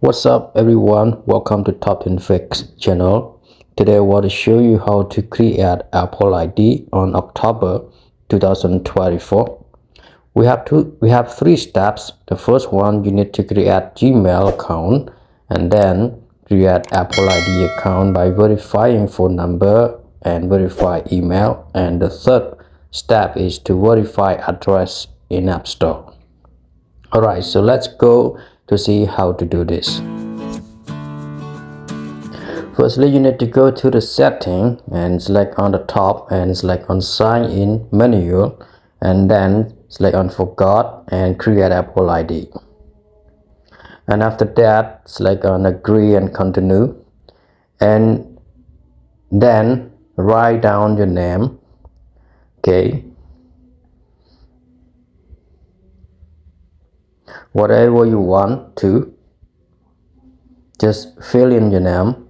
What's up everyone, welcome to TopTeenFix channel. Today I want to show you how to create Apple ID on October 2024. We have three steps. The first one, you need to create Gmail account and then create Apple ID account by verifying phone number and verify email, and the third step is to verify address in App Store. Alright, so let's go to see how to do this. Firstly, you need to go to the setting and select on the top and select on sign in menu, and then select on forgot and create Apple ID. And after that, select on agree and continue, and then write down your name. Okay, whatever you want to, just fill in your name.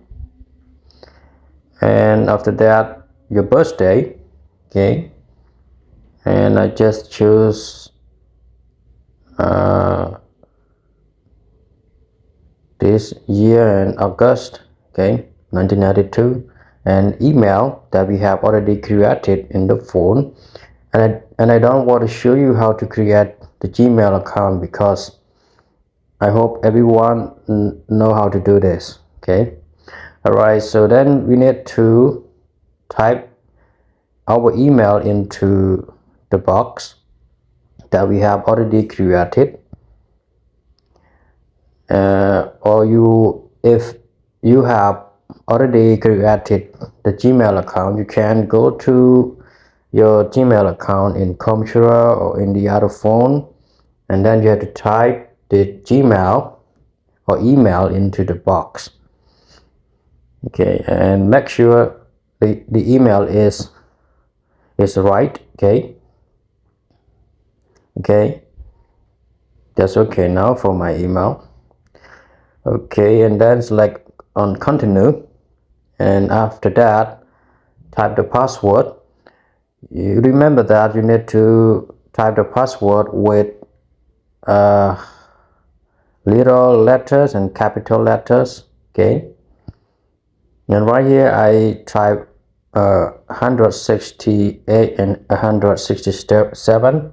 And after that, your birthday. Okay, and I just choose this year in August, okay, 1992, and email that we have already created in the phone. And I don't want to show you how to create the Gmail account because I hope everyone know how to do this. Okay, alright, so then we need to type our email into the box that we have already created. Or if you have already created the Gmail account, you can go to your Gmail account in computer or in the other phone, and then you have to type the Gmail or email into the box. Okay, and make sure the email is right. Okay, that's okay now for my email. Okay, and then select on continue, and after that type the password. You remember that you need to type the password with little letters and capital letters. Okay, and right here I type 168 and 167.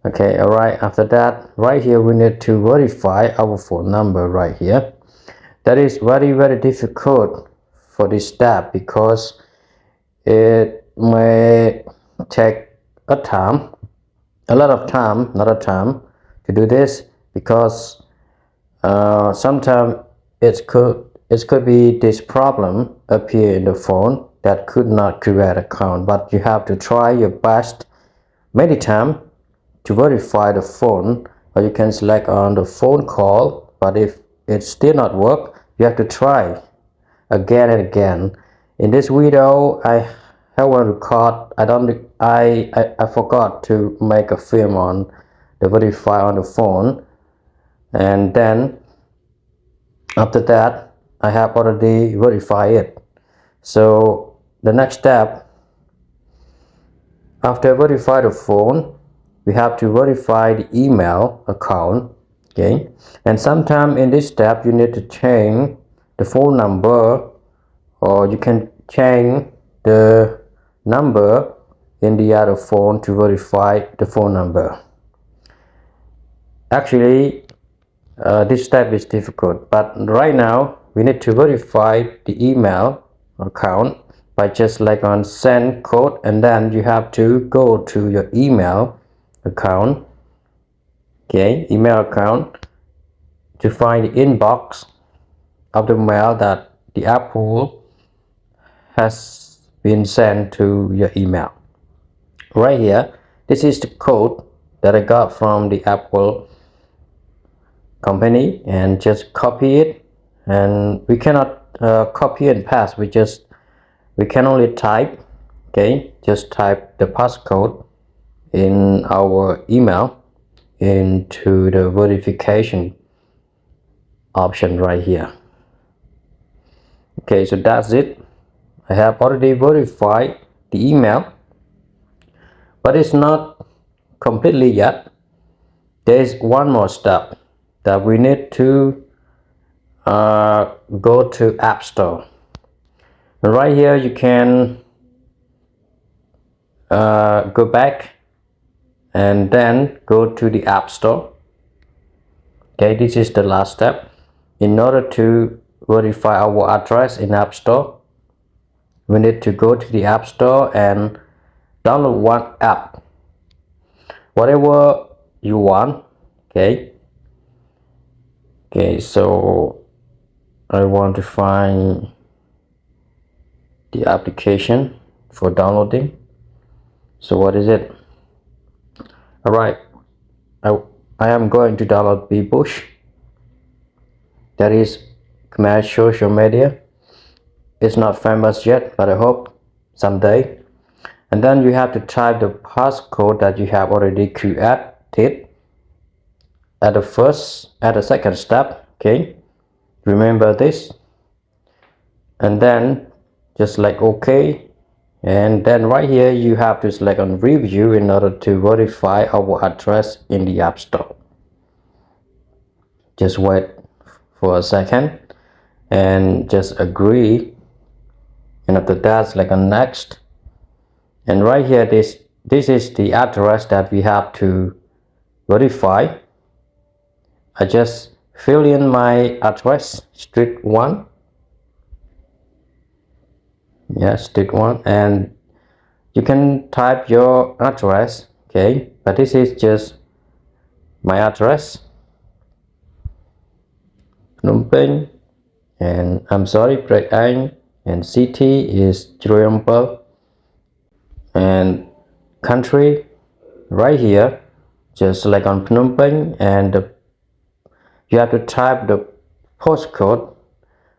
Okay, alright, after that, right here we need to verify our phone number right here. That is very difficult for this step because it may take a lot of time to do this, because sometimes it could be this problem appear in the phone that could not create account, but you have to try your best many times to verify the phone. Or you can select on the phone call, but if it still not work, you have to try again and again. In this video I have one record. I forgot to make a film on the verify on the phone, and then after that I have already verified it. So the next step, after verify the phone, we have to verify the email account. Okay, and sometime in this step you need to change the phone number, or you can change the number in the other phone to verify the phone number. Actually this step is difficult, but right now we need to verify the email account by just like on send code, and then you have to go to your email account. Okay, email account, to find the inbox of the mail that the Apple has been sent to your email. Right here, this is the code that I got from the Apple company, and just copy it. And we cannot copy and paste, we can only type. Okay, just type the passcode in our email into the verification option right here. Okay, so that's it. I have already verified the email, but it's not completely yet. There is one more step. that we need to go to App Store. And right here you can go back and then go to the App Store. Okay, this is the last step. In order to verify our address in App Store, we need to go to the App Store and download one app, whatever you want. Okay, so I want to find the application for downloading. So what is it? All right, I am going to download Bbush. That is Khmer social media. It's not famous yet, but I hope someday. And then you have to type the passcode that you have already created at the second step. Okay, remember this. And then just like OK, and then right here you have to select on review in order to verify our address in the App Store. Just wait for a second and just agree, and after that select on next. And right here this is the address that we have to verify. I just fill in my address, street 1. Yes, street 1, and you can type your address. Okay, but this is just my address, Phnom Penh, and I'm sorry, Prek Anh, and city is Triumphal, and country right here just select on Phnom Penh, and you have to type the postcode.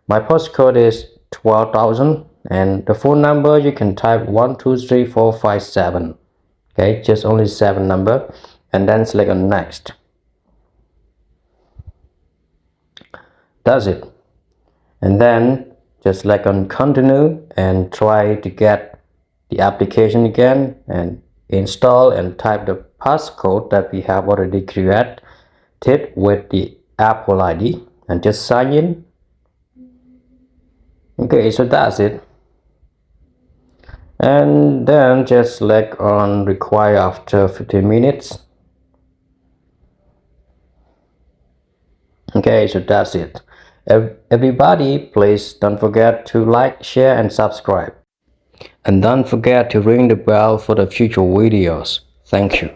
My postcode is 12,000, and the phone number you can type 123457. Okay, just only 7 number, and then select on next. That's it. And then just select on continue and try to get the application again and install and type the passcode that we have already created with the Apple ID and just sign in. Okay, so that's it. And then just select on require after 15 minutes. Okay, so that's it. Everybody, please don't forget to like, share and subscribe. And don't forget to ring the bell for the future videos. Thank you.